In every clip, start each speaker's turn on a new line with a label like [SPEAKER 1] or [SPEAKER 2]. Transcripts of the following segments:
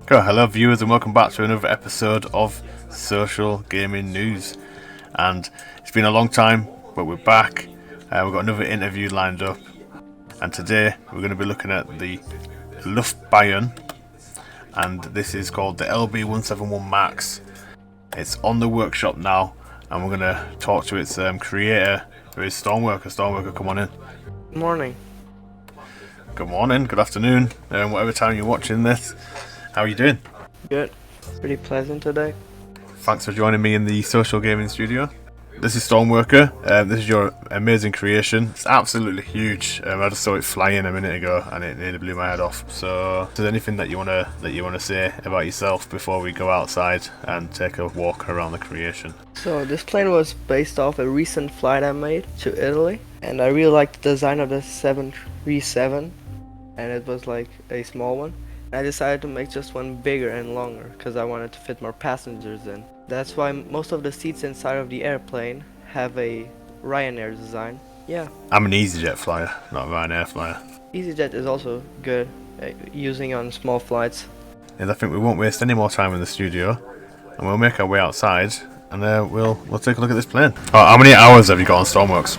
[SPEAKER 1] Hello viewers and welcome back to another episode of Social Gaming News. And it's been a long time, but we're back. We've got another interview lined up, and today we're going to be looking at the LB-171, and this is called the LB-171 Max. It's on the workshop now, and we're going to talk to its creator, who is Stormworker. Stormworker, come on in.
[SPEAKER 2] Good morning.
[SPEAKER 1] Good morning, good afternoon, whatever time you're watching this. How are you doing?
[SPEAKER 2] Good. Pretty pleasant today.
[SPEAKER 1] Thanks for joining me in the Social Gaming Studio. This is Stormworker. This is your amazing creation. It's absolutely huge. I just saw it flying a minute ago, and it nearly blew my head off. So, is there anything that you wanna say about yourself before we go outside and take a walk around the creation?
[SPEAKER 2] So this plane was based off a recent flight I made to Italy, and I really liked the design of the 737, and it was like a small one. I decided to make just one bigger and longer because I wanted to fit more passengers in. That's why most of the seats inside of the airplane have a Ryanair design. Yeah.
[SPEAKER 1] I'm an EasyJet flyer, not a Ryanair flyer.
[SPEAKER 2] EasyJet is also good using on small flights.
[SPEAKER 1] And I think we won't waste any more time in the studio, and we'll make our way outside, and we'll take a look at this plane. Oh, how many hours have you got on Stormworks?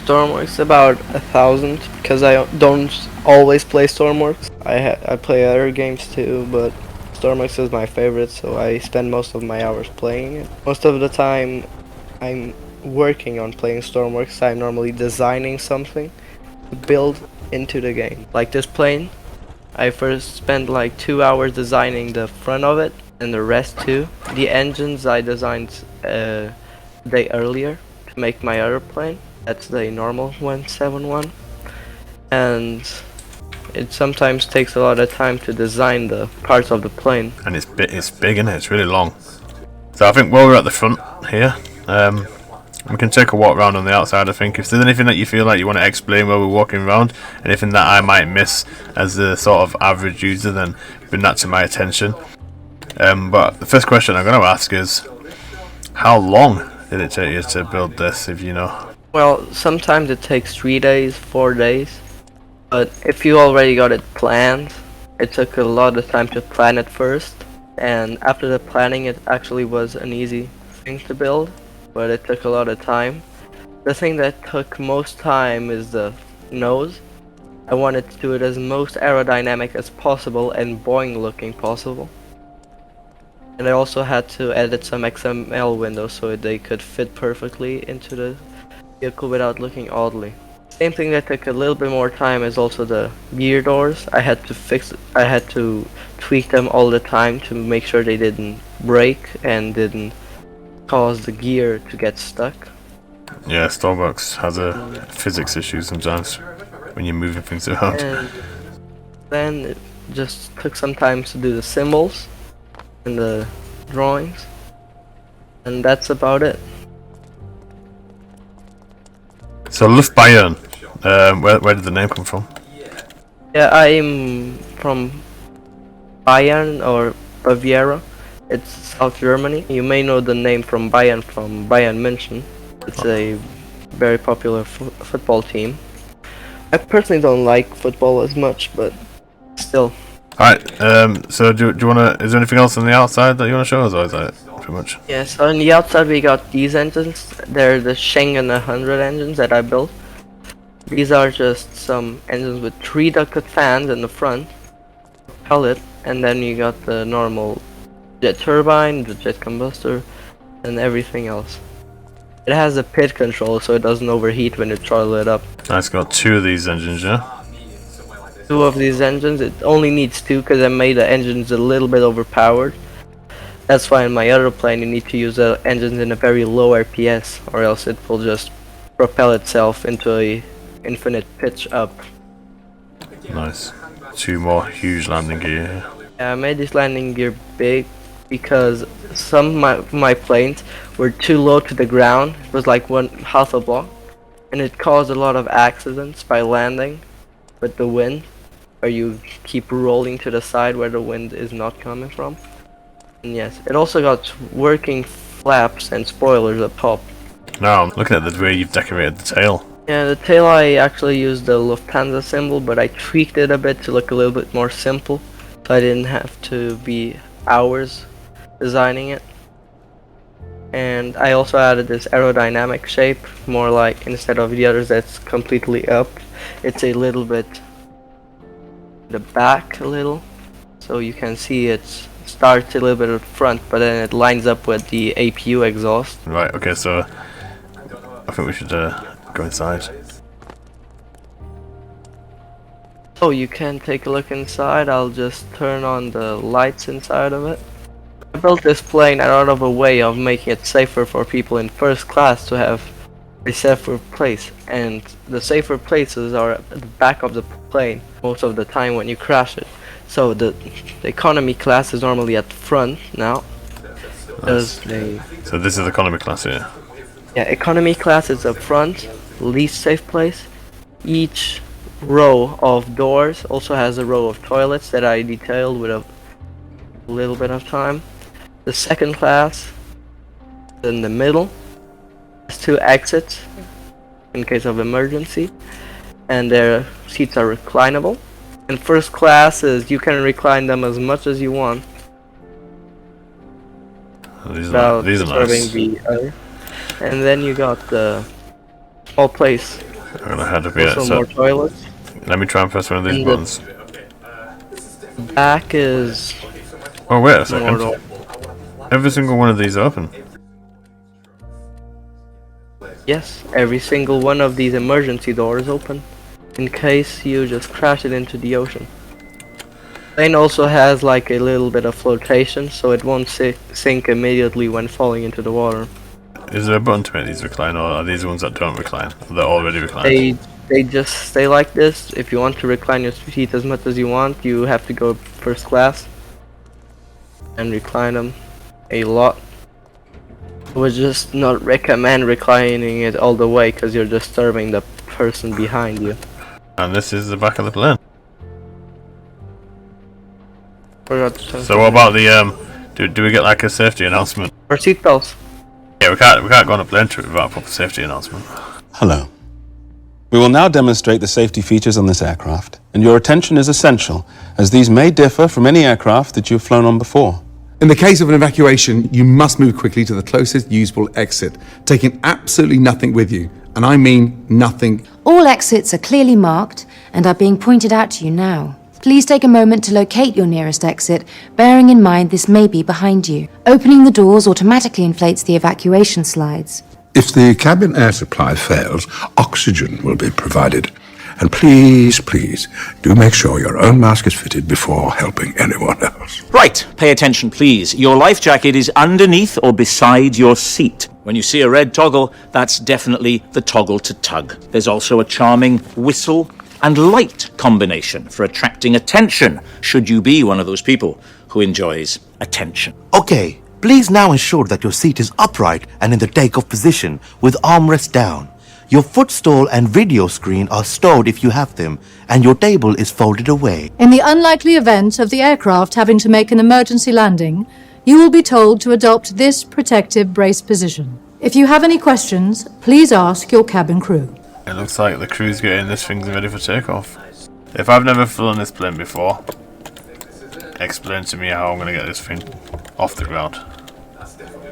[SPEAKER 2] Stormworks about 1,000 because I don't always play Stormworks. I play other games too, but Stormworks is my favorite, so I spend most of my hours playing it. Most of the time I'm working on playing Stormworks. I'm normally designing something to build into the game. Like this plane, I first spent like 2 hours designing the front of it and the rest too. The engines I designed a day earlier to make my other plane. That's the normal 171, and it sometimes takes a lot of time to design the parts of the plane.
[SPEAKER 1] And it's big, isn't it? It's really long. So I think while we're at the front here, we can take a walk around on the outside. I think if there's anything that you feel like you want to explain while we're walking around, anything that I might miss as the sort of average user, then bring that to my attention. But the first question I'm going to ask is, how long did it take you to build this, if you know?
[SPEAKER 2] Well, sometimes it takes 3 days, 4 days, but if you already got it planned, it took a lot of time to plan it first, and after the planning it actually was an easy thing to build, but it took a lot of time. The thing that took most time is the nose. I wanted to do it as most aerodynamic as possible and Boeing looking possible. And I also had to edit some XML windows so they could fit perfectly into the vehicle without looking oddly. Same thing that took a little bit more time is also the gear doors. I had to tweak them all the time to make sure they didn't break and didn't cause the gear to get stuck.
[SPEAKER 1] Yeah, Stormworks has a physics issue sometimes when you're moving things around.
[SPEAKER 2] And then it just took some time to do the symbols and the drawings, and that's about it.
[SPEAKER 1] So Luftbayern, where did the name come from?
[SPEAKER 2] Yeah, I'm from Bayern or Baviera. It's South Germany. You may know the name from Bayern München. It's a very popular football team. I personally don't like football as much, but still.
[SPEAKER 1] Alright, so do you wanna, is there anything else on the outside that you wanna show us, or is that pretty much?
[SPEAKER 2] Yeah, so on the outside we got these engines. They're the Schengen 100 engines that I built. These are just some engines with 3 ducted fans in the front, pellet, and then you got the normal jet turbine, the jet combustor, and everything else. It has a pit control so it doesn't overheat when you throttle it up.
[SPEAKER 1] It's got 2 of these engines, yeah?
[SPEAKER 2] 2 of these engines. It only needs 2 because I made the engines a little bit overpowered. That's why in my other plane you need to use the engines in a very low RPS, or else it will just propel itself into a infinite pitch up.
[SPEAKER 1] Nice. 2 more huge landing gear.
[SPEAKER 2] Yeah, I made this landing gear big because some of my planes were too low to the ground. It was like half a block, and it caused a lot of accidents by landing with the wind, where you keep rolling to the side where the wind is not coming from. And yes, it also got working flaps and spoilers up top.
[SPEAKER 1] Now I'm looking at the way you've decorated the tail.
[SPEAKER 2] Yeah, the tail I actually used the Lufthansa symbol, but I tweaked it a bit to look a little bit more simple. so I didn't have to be hours designing it. And I also added this aerodynamic shape, more like instead of the others that's completely up, it's a little bit the back a little, so you can see it starts a little bit at the front, but then it lines up with the APU exhaust.
[SPEAKER 1] Right, okay, so I think we should go inside.
[SPEAKER 2] So you can take a look inside. I'll just turn on the lights inside of it. I built this plane out of a way of making it safer for people in first class to have a safer place, and the safer places are at the back of the plane most of the time when you crash it. So the economy class is normally at the front now.
[SPEAKER 1] Nice. So this is economy class here.
[SPEAKER 2] Yeah, economy class is up front, least safe place. Each row of doors also has a row of toilets that I detailed with a little bit of time. The second class in the middle has 2 exits in case of emergency, and their seats are reclinable. And first class is you can recline them as much as you want.
[SPEAKER 1] Oh, these are nice.
[SPEAKER 2] And then you got the small place.
[SPEAKER 1] I'm gonna head up here.
[SPEAKER 2] Also more toilets.
[SPEAKER 1] Let me try and press one of these buttons.
[SPEAKER 2] The back is.
[SPEAKER 1] Oh wait a second. Every single one of these open.
[SPEAKER 2] Yes, every single one of these emergency doors open, in case you just crash it into the ocean. Plane also has like a little bit of flotation, so it won't sink immediately when falling into the water.
[SPEAKER 1] Is there a button to make these recline, or are these ones that don't recline? They're already reclined.
[SPEAKER 2] They just stay like this. If you want to recline your seat as much as you want, you have to go first class and recline them a lot. I would just not recommend reclining it all the way, because you're disturbing the person behind you.
[SPEAKER 1] And this is the back of the plane.
[SPEAKER 2] So
[SPEAKER 1] what about the do we get like a safety announcement?
[SPEAKER 2] Or seatbelts?
[SPEAKER 1] Yeah, we can't go on a plane trip without a proper safety announcement.
[SPEAKER 3] Hello. We will now demonstrate the safety features on this aircraft, and your attention is essential, as these may differ from any aircraft that you've flown on before.
[SPEAKER 4] In the case of an evacuation, you must move quickly to the closest usable exit, taking absolutely nothing with you. And I mean nothing.
[SPEAKER 5] All exits are clearly marked and are being pointed out to you now. Please take a moment to locate your nearest exit, bearing in mind this may be behind you. Opening the doors automatically inflates the evacuation slides.
[SPEAKER 6] If the cabin air supply fails, oxygen will be provided. And please, please, do make sure your own mask is fitted before helping anyone else.
[SPEAKER 7] Right, pay attention please. Your life jacket is underneath or beside your seat. When you see a red toggle, that's definitely the toggle to tug. There's also a charming whistle and light combination for attracting attention, should you be one of those people who enjoys attention.
[SPEAKER 8] Okay, please now ensure that your seat is upright and in the takeoff position with armrest down. Your footstool and video screen are stored if you have them, and your table is folded away.
[SPEAKER 9] In the unlikely event of the aircraft having to make an emergency landing, you will be told to adopt this protective brace position. If you have any questions, please ask your cabin crew.
[SPEAKER 1] It looks like the crew's getting this thing ready for takeoff. If I've never flown this plane before, explain to me how I'm going to get this thing off the ground.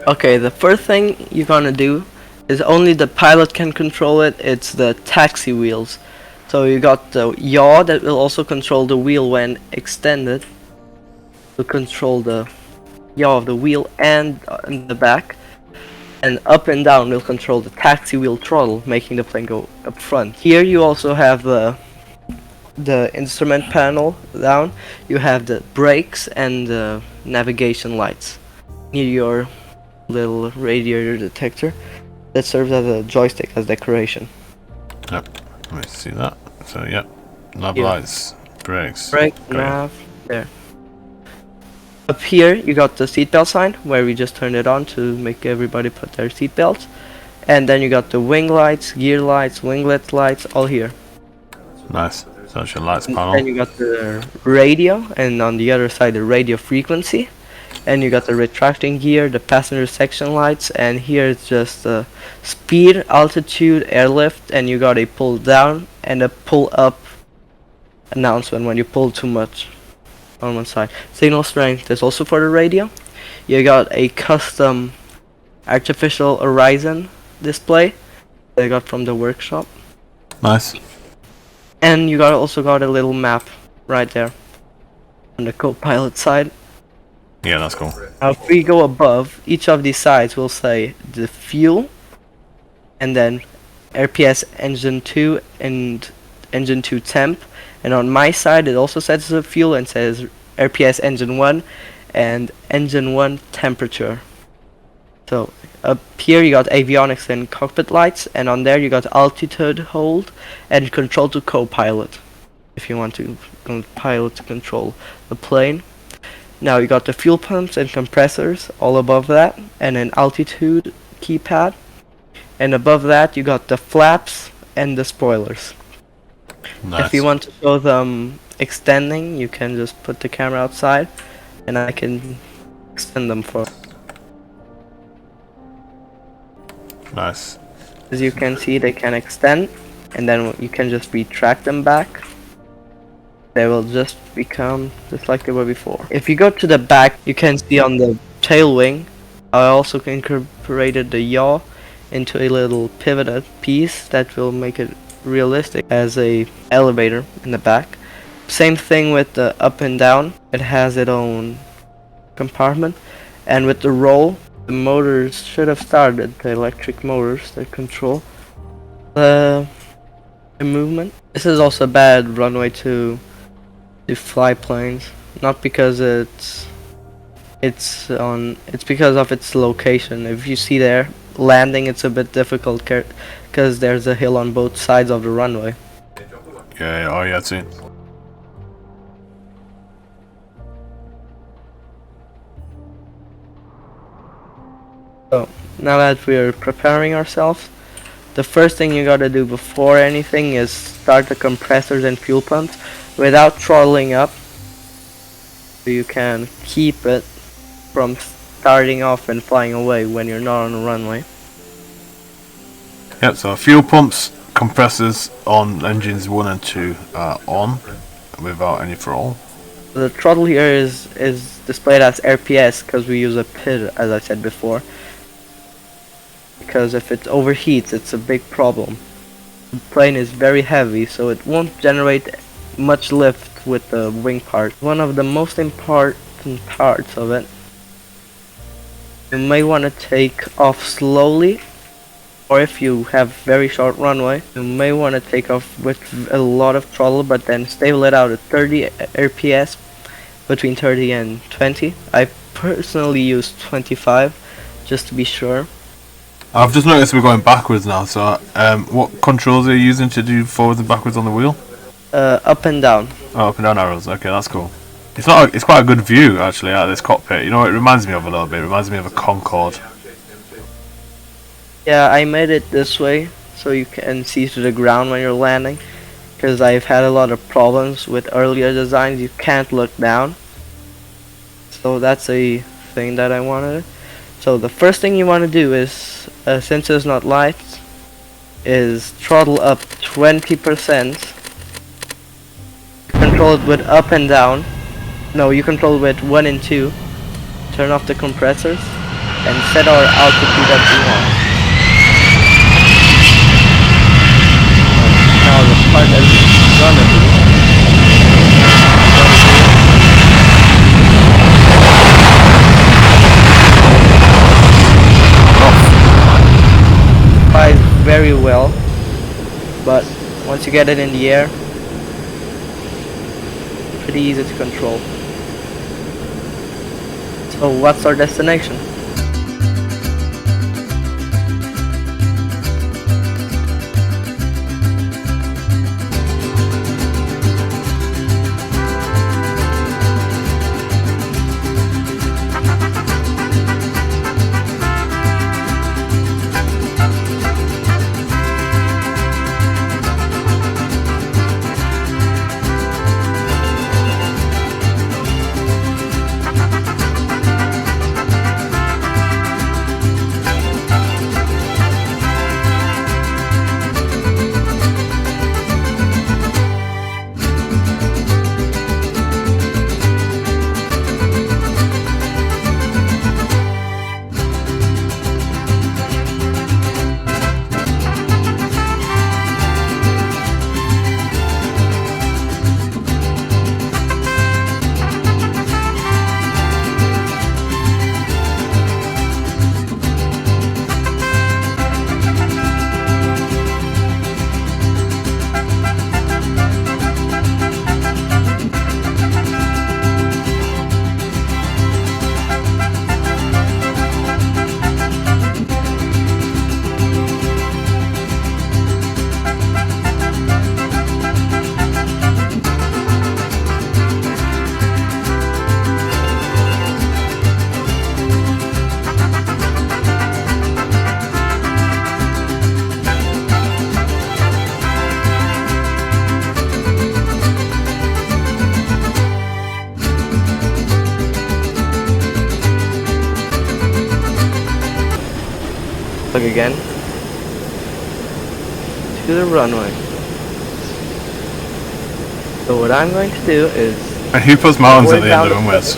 [SPEAKER 2] Okay, the first thing you're gonna do is only the pilot can control it. It's the taxi wheels. So you got the yaw that will also control the wheel when extended. To control the yaw of the wheel and in the back. And up and down will control the taxi wheel throttle, making the plane go up front. Here you also have the instrument panel down. You have the brakes and the navigation lights. Near your little radiator detector that serves as a joystick as decoration.
[SPEAKER 1] Yep, let me see that. So yep, nav lights, brakes.
[SPEAKER 2] Brake, nav, there. Up here you got the seatbelt sign, where we just turned it on to make everybody put their seatbelts. And then you got the wing lights, gear lights, winglet lights, all here.
[SPEAKER 1] Nice. So that's your lights panel.
[SPEAKER 2] Then you got the radio, and on the other side the radio frequency. And you got the retracting gear, the passenger section lights, and here it's just speed, altitude, airlift, and you got a pull down and a pull up announcement when you pull too much. on one side. Signal strength is also for the radio. You got a custom artificial horizon display that I got from the workshop.
[SPEAKER 1] Nice.
[SPEAKER 2] And you also got a little map right there on the co-pilot side.
[SPEAKER 1] Yeah, that's cool.
[SPEAKER 2] Now if we go above, each of these sides will say the fuel, and then RPS engine 2 and engine 2 temp. And on my side it also says the fuel and says RPS engine 1 and engine 1 temperature. So up here you got avionics and cockpit lights, and on there you got altitude hold and control to co-pilot if you want to pilot to control the plane. Now you got the fuel pumps and compressors all above that, and an altitude keypad, and above that you got the flaps and the spoilers.
[SPEAKER 1] Nice.
[SPEAKER 2] If you want to show them extending, you can just put the camera outside and I can extend them for.
[SPEAKER 1] Nice.
[SPEAKER 2] As you can see, they can extend, and then you can just retract them back. They will just become just like they were before. If you go to the back, you can see on the tail wing, I also incorporated the yaw into a little pivoted piece that will make it realistic as a elevator in the back. Same thing with the up and down. It has its own compartment, and with the roll, the motors should have started, the electric motors that control the movement. This is also a bad runway to fly planes, not because it's because of its location. If you see there, landing it's a bit difficult because there's a hill on both sides of the runway.
[SPEAKER 1] Yeah, oh yeah, I've seen.
[SPEAKER 2] So now that we're preparing ourselves, the first thing you gotta do before anything is start the compressors and fuel pumps without throttling up, so you can keep it from starting off and flying away when you're not on the runway.
[SPEAKER 1] Yep, so fuel pumps, compressors on engines 1 and 2 are on without any throttle.
[SPEAKER 2] The throttle here is displayed as RPS because we use a PID, as I said before. Because if it overheats, it's a big problem. The plane is very heavy, so it won't generate much lift with the wing part. One of the most important parts of it, you may want to take off slowly, or if you have very short runway, you may want to take off with a lot of throttle, but then stable it out at 30 RPS, between 30 and 20. I personally use 25, just to be sure.
[SPEAKER 1] I've just noticed we're going backwards now, so what controls are you using to do forwards and backwards on the wheel?
[SPEAKER 2] Up and down.
[SPEAKER 1] Oh, up and down arrows, okay, that's cool. It's quite a good view actually out of this cockpit. You know what it reminds me of a little bit? It reminds me of a Concorde.
[SPEAKER 2] Yeah, I made it this way so you can see to the ground when you're landing, because I've had a lot of problems with earlier designs. You can't look down, so that's a thing that I wanted. So the first thing you want to do is, since there's not lights, is throttle up 20%. Control it with up and down. No, you control it with 1 and 2. Turn off the compressors and set our altitude at 1. Now the part that we're gonna do. Flies very well, but once you get it in the air, pretty easy to control. So what's our destination? tug again to the runway. So what I'm going to do is...
[SPEAKER 1] And who puts mountains at
[SPEAKER 2] going
[SPEAKER 1] the end
[SPEAKER 2] down
[SPEAKER 1] of runways?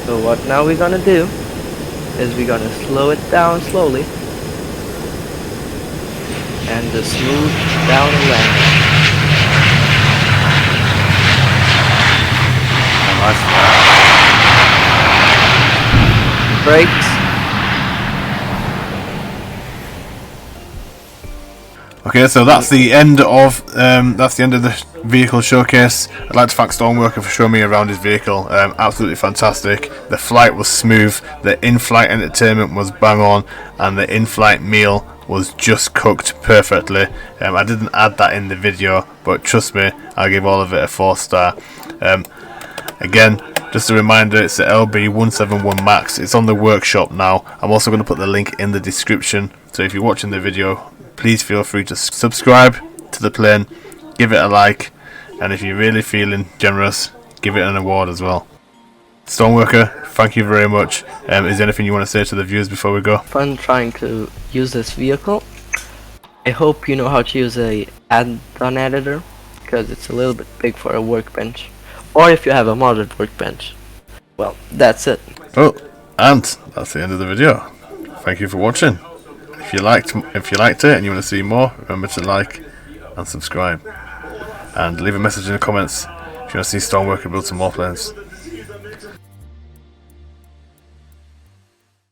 [SPEAKER 2] So what now we're gonna do is we're gonna slow it down slowly and just smooth down the landing. Brakes.
[SPEAKER 1] Okay, so that's the end of the vehicle showcase. I'd like to thank Stormworker for showing me around his vehicle. Absolutely fantastic. The flight was smooth, the in-flight entertainment was bang on, and the in-flight meal was just cooked perfectly. I didn't add that in the video, but trust me, I'll give all of it a 4-star. Again, just a reminder, it's the LB-171 Max. It's on the workshop now. I'm also going to put the link in the description, so if you're watching the video, please feel free to subscribe to the plane, give it a like, and if you're really feeling generous, give it an award as well. Stormworker, thank you very much. Is there anything you want to say to the viewers before we go?
[SPEAKER 2] Fun trying to use this vehicle. I hope you know how to use a add-on editor, because it's a little bit big for a workbench. Or if you have a modded workbench. Well, that's it.
[SPEAKER 1] Oh, and that's the end of the video. Thank you for watching. If you liked it and you want to see more, remember to like and subscribe. And leave a message in the comments if you want to see Stormworker build some more planes.